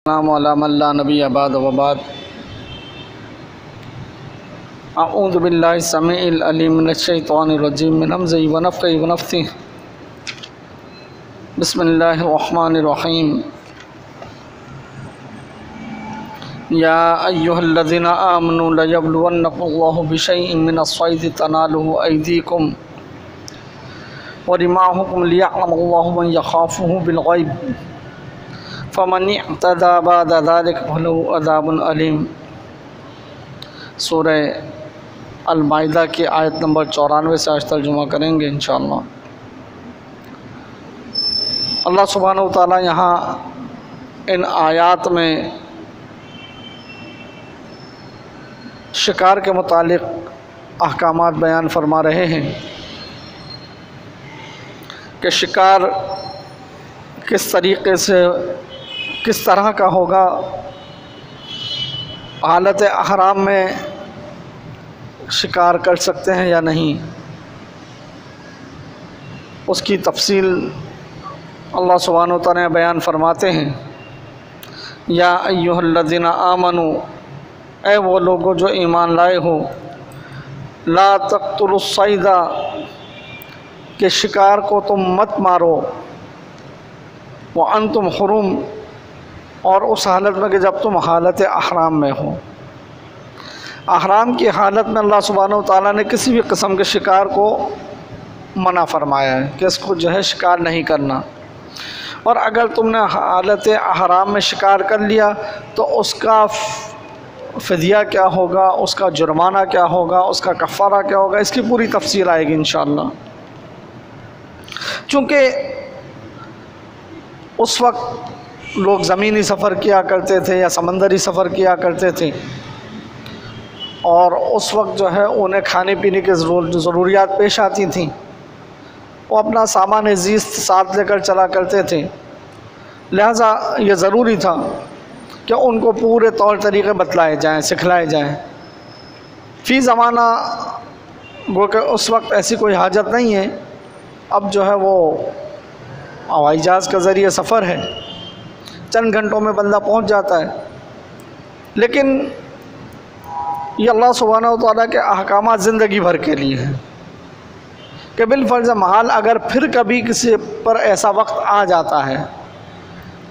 अला नबी आबाद वबाद अऊज़ु बिल्लाहि समीइल अलीम मिनश शैतानिर रजीम मिन हमज़िहि व नफ़्ख़िहि व नफ़्थिहि बिस्मिल्लाहिर रहमानिर रहीम या अय्युहल्लज़ीना आमनू लयब्लुवन्नकुमुल्लाहु बिशैइन मिनस-सैय्यि तनालुहु अयदीकुम व रिमाहुकुम लियअलमल्लाहु मन यख़ाफ़ुहु बिल-ग़ैब फ़मन इअ्तदा बअद ज़ालिका फ़लहु अज़ाबुन अलीम। सूरह अल-माइदा की आयत नंबर 94 से आज तर्जुमा करेंगे इंशाअल्लाह। अल्लाह सुब्हानहु व तआला यहाँ इन आयात में शिकार के मुतालिक अहकामात बयान फरमा रहे हैं कि शिकार किस तरीक़े से किस तरह का होगा, हालत अहराम में शिकार कर सकते हैं या नहीं, उसकी तफसील अल्लाह सुब्हानहु व तआला बयान फरमाते हैं। या अय्युहल्लज़ीना आमनू, ऐ वो लोगों जो ईमान लाए हो, ला तक़्तुलुस-सैदा, के शिकार को तुम मत मारो, व अंतुम हुरुम, और उस हालत में कि जब तुम हालत अहराम में हो। अहराम की हालत में अल्लाह सुब्हानहु व तआला ने किसी भी किस्म के शिकार को मना फरमाया है कि इसको जो है शिकार नहीं करना। और अगर तुमने हालत अहराम में शिकार कर लिया तो उसका फ़िदिया क्या होगा, उसका जुर्माना क्या होगा, उसका कफ़ारा क्या होगा, इसकी पूरी तफसील आएगी इंशाअल्लाह। चूँकि उस वक्त लोग ज़मीनी सफ़र किया करते थे या समंदरी सफ़र किया करते थे, और उस वक्त जो है उन्हें खाने पीने की ज़रूरियात पेश आती थीं, वो अपना सामान ज़ीस्त साथ लेकर चला करते थे। लिहाजा ये ज़रूरी था कि उनको पूरे तौर तरीक़े बतलाए जाएँ, सिखलाए जाएँ। फ़ी ज़माना गो कि उस वक्त ऐसी कोई हाजत नहीं है, अब जो है वो हवाई जहाज़ के ज़रिए सफ़र है, चंद घंटों में बंदा पहुंच जाता है। लेकिन ये अल्लाह सुब्हानहु व तआला के अहकामात ज़िंदगी भर के लिए हैं कि बिलफ़र्ज़ महल अगर फिर कभी किसी पर ऐसा वक्त आ जाता है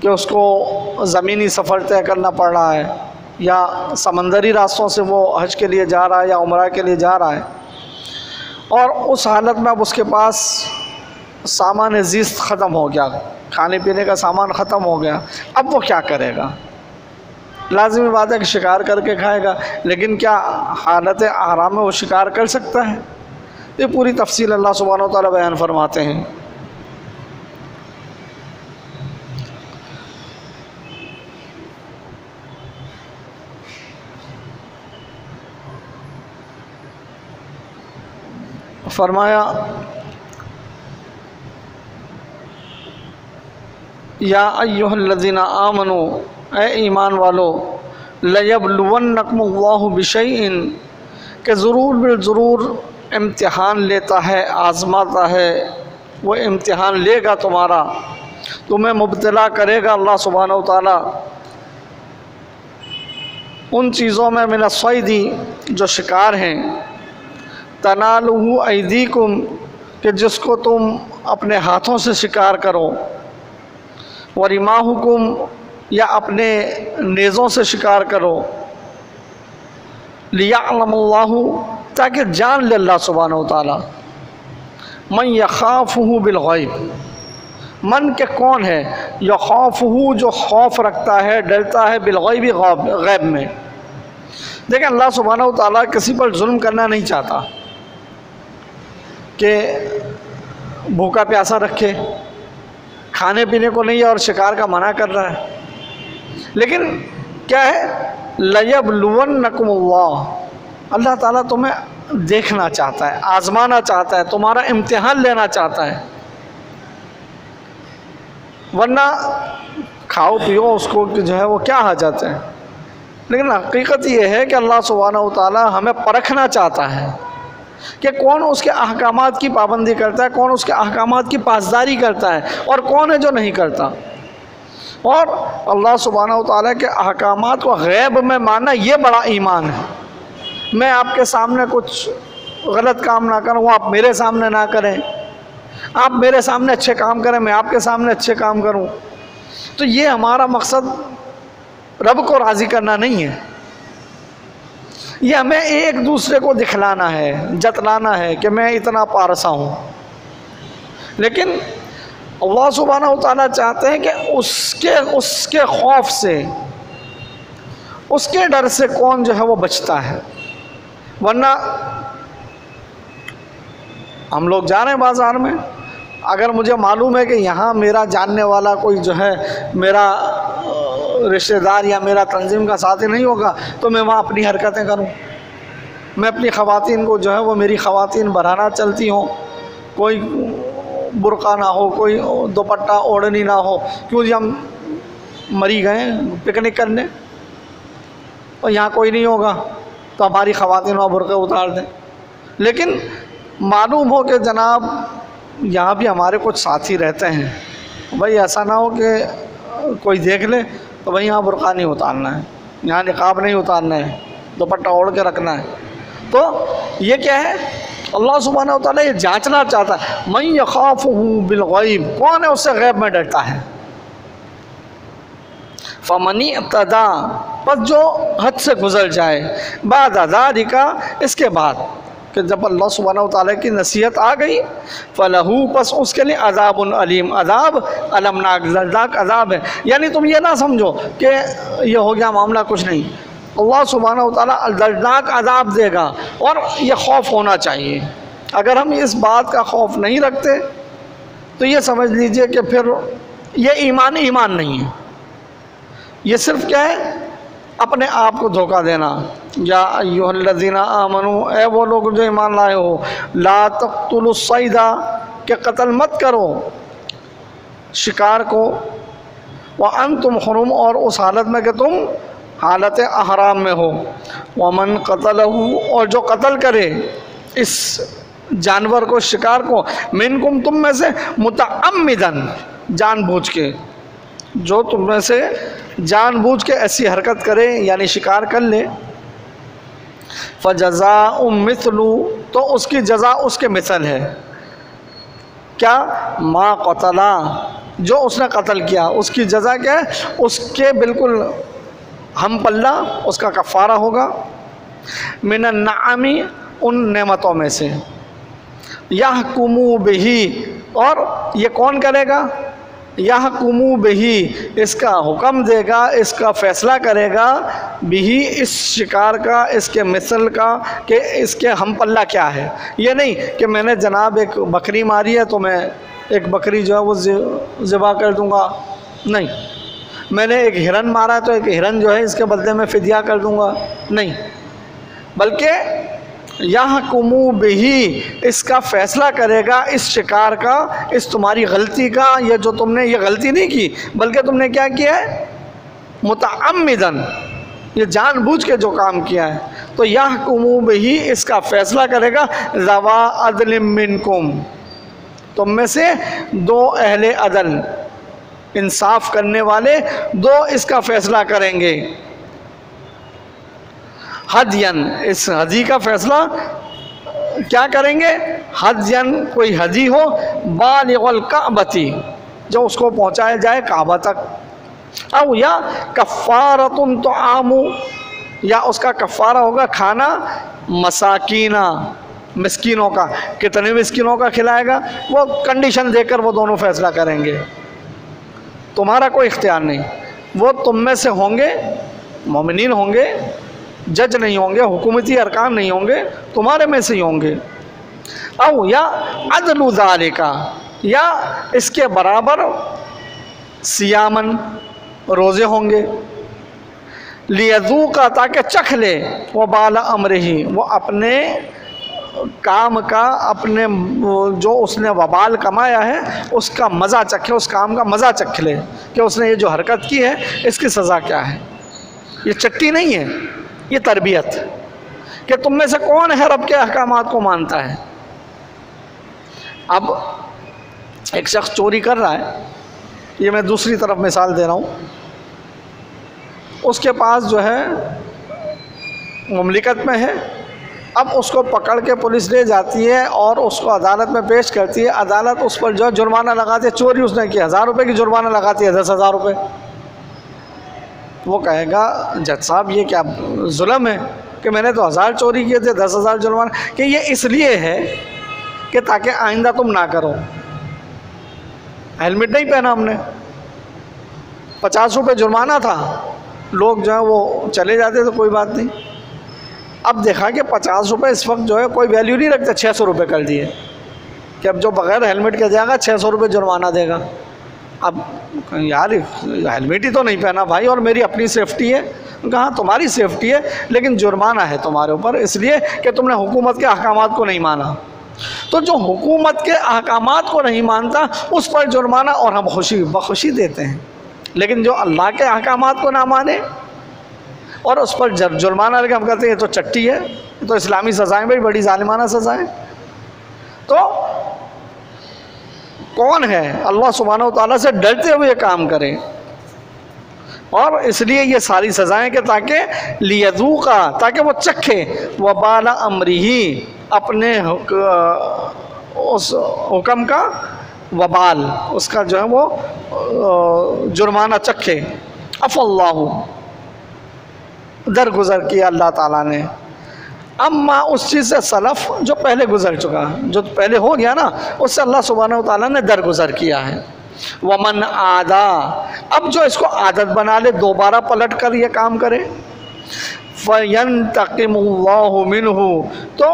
कि उसको ज़मीनी सफ़र तय करना पड़ रहा है या समंदरी रास्तों से वो हज के लिए जा रहा है या उम्रा के लिए जा रहा है, और उस हालत में अब उसके पास सामान ज़ीस्त ख़त्म हो गया, खाने पीने का सामान ख़त्म हो गया, अब वो क्या करेगा? लाज़िमी बात है कि शिकार करके खाएगा, लेकिन क्या हालत अहराम में वो शिकार कर सकता है? ये पूरी तफसील अल्लाह सुब्हानहु व तआला बयान फरमाते हैं। फरमाया या अय्युहल्लज़ीना आमनू, ऐ ईमान वालो, लयब्लुवन्नकुमुल्लाहु बिशैइन, के ज़रूर इम्तिहान लेता है, आज़माता है, वो इम्तिहान लेगा तुम्हारा, तुम्हें मुब्तला करेगा अल्लाह सुब्हानहु व तआला उन चीज़ों में मिनस-सैय्यि, जो शिकार हैं, तनालुहु अयदीकुम, कि जिसको तुम अपने हाथों से शिकार करो, व रिमाहुकुम, या अपने नेज़ों से शिकार करो, लियअलमल्लाहु, ताकि जान ले अल्लाह सुब्हानहु व तआला, मन यख़ाफ़ुहु बिल-ग़ैब, मन के कौन है, यख़ाफ़ुहु, जो खौफ रखता है, डरता है, बिल-ग़ैब, ग़ैब में। देखिए अल्लाह सुब्हानहु व तआला किसी पर जुल्म करना नहीं चाहता कि भूखा प्यासा रखे, खाने पीने को नहीं है और शिकार का मना कर रहा है। लेकिन क्या है, लयब्लुवन्नकुमुल्लाह, अल्लाह ताला तुम्हें देखना चाहता है, आज़माना चाहता है, तुम्हारा इम्तिहान लेना चाहता है। वरना खाओ पियो उसको कि जो है वो क्या हाजत है। लेकिन हकीकत ये है कि अल्लाह सुब्हानहु व तआला हमें परखना चाहता है कि कौन उसके अहकामात की पाबंदी करता है, कौन उसके अहकामात की पासदारी करता है और कौन है जो नहीं करता। और अल्लाह सुब्हानहू व तआला के अहकामात को गैब में मानना, ये बड़ा ईमान है। मैं आपके सामने कुछ गलत काम ना करूँ, आप मेरे सामने ना करें, आप मेरे सामने अच्छे काम करें, मैं आपके सामने अच्छे काम करूँ। तो ये हमारा मकसद रब को राज़ी करना नहीं है, ये हमें एक दूसरे को दिखलाना है, जतलाना है कि मैं इतना पारसा हूँ। लेकिन अल्लाह सुब्हानहू व तआला चाहते हैं कि उसके खौफ से, उसके डर से कौन जो है वो बचता है। वरना हम लोग जा रहे हैं बाज़ार में, अगर मुझे मालूम है कि यहाँ मेरा जानने वाला कोई जो है मेरा रिश्तेदार या मेरा तंजीम का साथी नहीं होगा, तो मैं वहाँ अपनी हरकतें करूँ। मैं अपनी ख़वातीन को जो है वो मेरी ख़वातीन बराना चलती हों, कोई बुर्का ना हो, कोई दुपट्टा ओढ़नी ना हो, क्यों जी हम मरी गए पिकनिक करने और यहाँ कोई नहीं होगा तो हमारी ख़वातीन वहाँ बुर्के उतार दें। लेकिन मालूम हो कि जनाब यहाँ भी हमारे कुछ साथी रहते हैं, भाई ऐसा ना हो कि कोई देख ले तो भाई यहाँ बुर्का नहीं उतारना है, यहाँ निकाब नहीं उतारना है, दुपट्टा ओढ़ के रखना है। तो ये क्या है, अल्लाह सुब्हानहू व तआला ये जांचना चाहता है, मन यख़ाफ़ुहु बिल-ग़ैब, कौन है उससे गैब में डरता है। फ़मन इअ्तदा, बस जो हद से गुज़र जाए, बाद ज़ालिका, इसके बाद कि जब अल्लाह सुब्हानहू व तआला की नसीहत आ गई, फ़लहू, बस उसके लिए अज़ाबुन अलीम, अज़ाब अलमनाक, दर्दनाक अज़ाब है। यानी तुम ये ना समझो कि ये हो गया मामला, कुछ नहीं, अल्लाह सुब्हानहू व तआला दर्दनाक अज़ाब देगा और ये खौफ होना चाहिए। अगर हम इस बात का खौफ नहीं रखते तो ये समझ लीजिए कि फिर ये ईमान नहीं है, ये सिर्फ क्या है, अपने आप को धोखा देना। या अय्युहल्लज़ीना आमनू, ए वो लोग जो ईमान लाए हो, ला तक़्तुलुस सैदा, के कत्ल मत करो शिकार को, व अंतुम हुरुम, और उस हालत में कि तुम हालत अहराम में हो, वमन क़तलहू, और जो कत्ल करे इस जानवर को, शिकार को, मिनकुम, तुम में से, मुतअम्मिदन, जानबूझ के, जो तुम में से जानबूझ के ऐसी हरकत करे यानी शिकार कर ले, फ़जज़ाउम मिस्लु, तो उसकी जज़ा उसके मिसल है। क्या, मा क़तला, जो उसने कत्ल किया उसकी जज़ा क्या है, उसके बिल्कुल हम पल्ला उसका कफ़ारा होगा, मिनन नाअमी, उन नेमतों में से, यहकुमु बिही, और ये कौन करेगा, यहकुमु बिही, इसका हुक्म देगा, इसका फ़ैसला करेगा, बिही, इस शिकार का, इसके मिसल का, कि इसके हम पल्ला क्या है। ये नहीं कि मैंने जनाब एक बकरी मारी है तो मैं एक बकरी जो है वो ज़िबा कर दूँगा, नहीं, मैंने एक हिरन मारा है तो एक हिरन जो है इसके बदले में फ़िदिया कर दूँगा, नहीं, बल्कि यहकुमु बिही, इसका फ़ैसला करेगा इस शिकार का, इस तुम्हारी गलती का, ये जो तुमने ये गलती नहीं की बल्कि तुमने क्या किया है, मुतअम्मिदन, ये जानबूझ के जो काम किया है, तो यहकुमु बिही, इसका फ़ैसला करेगा, ज़वा अदलिम मिनकुम, तुम में से दो अहले अदल, इंसाफ करने वाले दो इसका फ़ैसला करेंगे। हदियन, इस हदी का फ़ैसला क्या करेंगे, हदियन, कोई हदी हो, बालिगुल काबती, जो उसको पहुँचाया जाए काबा तक, औ या कफ़ारतुन तुआमु, या उसका कफ़ारा होगा खाना, मसाकीना, मिस्कीनों का, कितने मिस्कीनों का खिलाएगा, वो कंडीशन देकर वो दोनों फ़ैसला करेंगे, तुम्हारा कोई इख्तियार नहीं, वो तुम में से होंगे, मोमिनीन होंगे, जज नहीं होंगे, हुकूमती अरकान नहीं होंगे, तुम्हारे में से ही होंगे। औ या अदलु ज़ालिका, या इसके बराबर सियामन, रोज़े होंगे, लियज़ूक़ा, ताकि चख ले, वो बाला अमरिही, वो अपने काम का, अपने जो उसने वबाल कमाया है उसका मज़ा चखे, उस काम का मज़ा चख ले कि उसने ये जो हरकत की है इसकी सज़ा क्या है। ये चट्टी नहीं है, ये तरबियत, कि तुम में से कौन है रब के अहकामात को मानता है। अब एक शख्स चोरी कर रहा है ये मैं दूसरी तरफ मिसाल दे रहा हूँ। उसके पास जो है मुमलिकत में है, अब उसको पकड़ के पुलिस ले जाती है और उसको अदालत में पेश करती है। अदालत उस पर जो है जुर्माना लगाती है, चोरी उसने की 1000 रुपये की जुर्माना लगाती है, 10,000 रुपये। वो कहेगा जज साहब ये क्या जुल्म है कि मैंने तो 1000 चोरी किए थे, 10,000 जुर्माना, कि ये इसलिए है कि ताकि आइंदा तुम ना करो। हेलमेट नहीं पहना हमने, 50 रुपये जुर्माना था, लोग जो है वो चले जाते थे, कोई बात नहीं। अब देखा कि 50 रुपये इस वक्त जो है कोई वैल्यू नहीं रखते, 600 रुपये कर दिए कि अब जो बगैर हेलमेट के जाएगा 600 रुपये जुर्माना देगा। अब यार हेलमेट ही तो नहीं पहना भाई, और मेरी अपनी सेफ्टी है। कहा तुम्हारी सेफ्टी है लेकिन जुर्माना है तुम्हारे ऊपर, इसलिए कि तुमने हुकूमत के अहकामात को नहीं माना। तो जो हुकूमत के अहकामात को नहीं मानता उस पर जुर्माना और हम बखुशी देते हैं, लेकिन जो अल्लाह के अहकामात को ना माने और उस पर जुर्माना लगे, हम कहते हैं ये तो चट्टी है, ये तो इस्लामी सज़ाएँ भाई, बड़ी जालिमाना सज़ाएँ। तो कौन है अल्लाह सुब्हानहू व तआला से डरते हुए काम करें, और इसलिए ये सारी सज़ाएँ कि ताकि लियज़ूक़ा, ताकि वो चखे वबाला अमरिही, अपने उस हुक्म का वबाल, उसका जो है वो जुर्माना चखे। अफ़ल्लाहु, दरगुज़र किया अल्लाह ताला ने, अम्मा उस चीज़ से सलफ़ जो पहले गुज़र चुका, जो पहले हो गया ना, उससे अल्लाह सुब्हानहू व तआला ने दरगुज़र किया है। वमन आदा, अब जो इसको आदत बना ले, दोबारा पलट कर ये काम करे, फ़यंतक़िमुल्लाहु मिन्हु, तो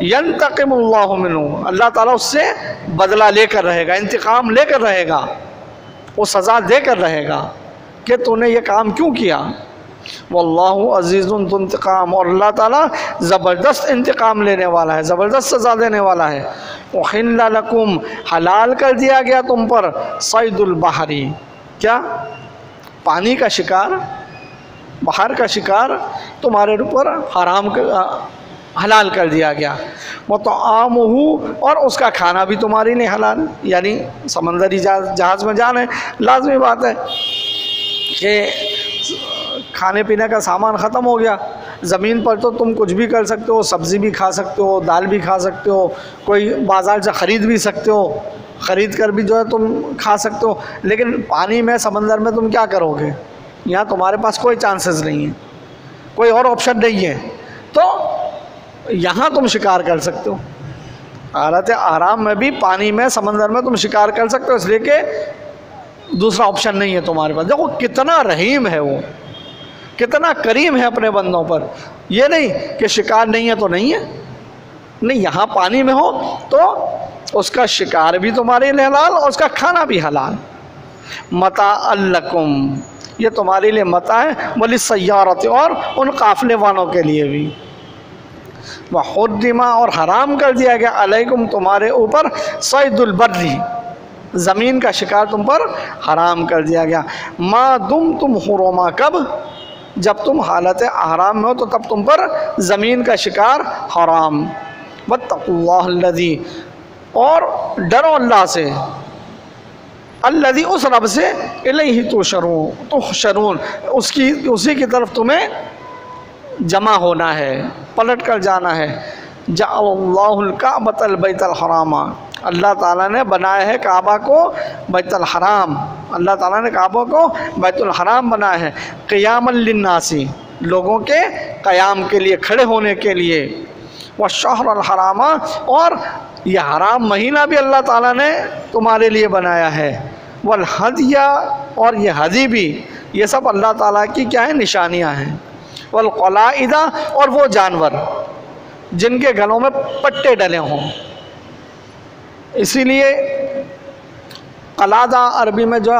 यंतक़िमुल्लाहु मिन्हु, अल्लाह ताला उससे बदला लेकर रहेगा, इंतकाम लेकर रहेगा, वो सज़ा देकर रहेगा कि तूने ये काम क्यों किया। वल्लाहु अज़ीज़ुन ज़ु इंतकाम, और अल्लाह ताला ज़बरदस्त इंतकाम लेने वाला है, ज़बरदस्त सज़ा देने वाला है। उहिल्ला लकुम, हलाल कर दिया गया तुम पर, सैदुल बहरी, क्या पानी का शिकार, बाहर का शिकार तुम्हारे ऊपर हलाल कर दिया गया। वो तो आमहू, और उसका खाना भी तुम्हारे लिए हलाल, यानी समंदरी जहाज़ में जाना है, लाजमी बात है कि खाने पीने का सामान ख़त्म हो गया, ज़मीन पर तो तुम कुछ भी कर सकते हो, सब्ज़ी भी खा सकते हो, दाल भी खा सकते हो, कोई बाज़ार से ख़रीद भी सकते हो, ख़रीद कर भी जो है तुम खा सकते हो, लेकिन पानी में, समंदर में तुम क्या करोगे, यहाँ तुम्हारे पास कोई चांसेस नहीं है, कोई और ऑप्शन नहीं है। तो यहाँ तुम शिकार कर सकते हो, हालत आराम में भी पानी में, समंदर में तुम शिकार कर सकते हो, इसलिए कि दूसरा ऑप्शन नहीं है तुम्हारे पास। देखो कितना रहीम है वो, कितना करीम है अपने बंदों पर। ये नहीं कि शिकार नहीं है तो नहीं है, नहीं, यहाँ पानी में हो तो उसका शिकार भी तुम्हारे लिए हलाल और उसका खाना भी हलाल। मता अल्लकुम, ये तुम्हारे लिए मता है, वली सय्यारत, और उन काफ़िले वालों के लिए भी। वहुर्रिमा, और हराम कर दिया गया, अलैकुम तुम्हारे ऊपर, सैदुल बर्री, ज़मीन का शिकार तुम पर हराम कर दिया गया। मा दुम तुम हुरुमा, कब, जब तुम हालत हराम में हो तो तब तुम पर ज़मीन का शिकार हराम। वत्तकुल्लाहल्लज़ी, और डरो अल्लाह से, अल्लज़ी, उस रब से, इलैहि तुहशरून, उसी की तरफ तुम्हें जमा होना है, पलट कर जाना है। जअलल्लाहुल काबतल बैतल हरामा, अल्लाह ताला ने बनाया है काबा को बैतुल हराम, अल्लाह ताला ने काबा को बैतुल हराम बनाया है, क़ियामल लिन्नासी, लोगों के क़याम के लिए, खड़े होने के लिए। व शहरुल हरामा, और यह हराम महीना भी अल्लाह ताला ने तुम्हारे लिए बनाया है। वल हदिया, और यह हदी भी, ये सब अल्लाह ताला की क्या है, निशानियाँ हैं। वल क़लाइदा, और वो जानवर जिनके गलों में पट्टे डले हों, इसीलिए कलादा अरबी में जो है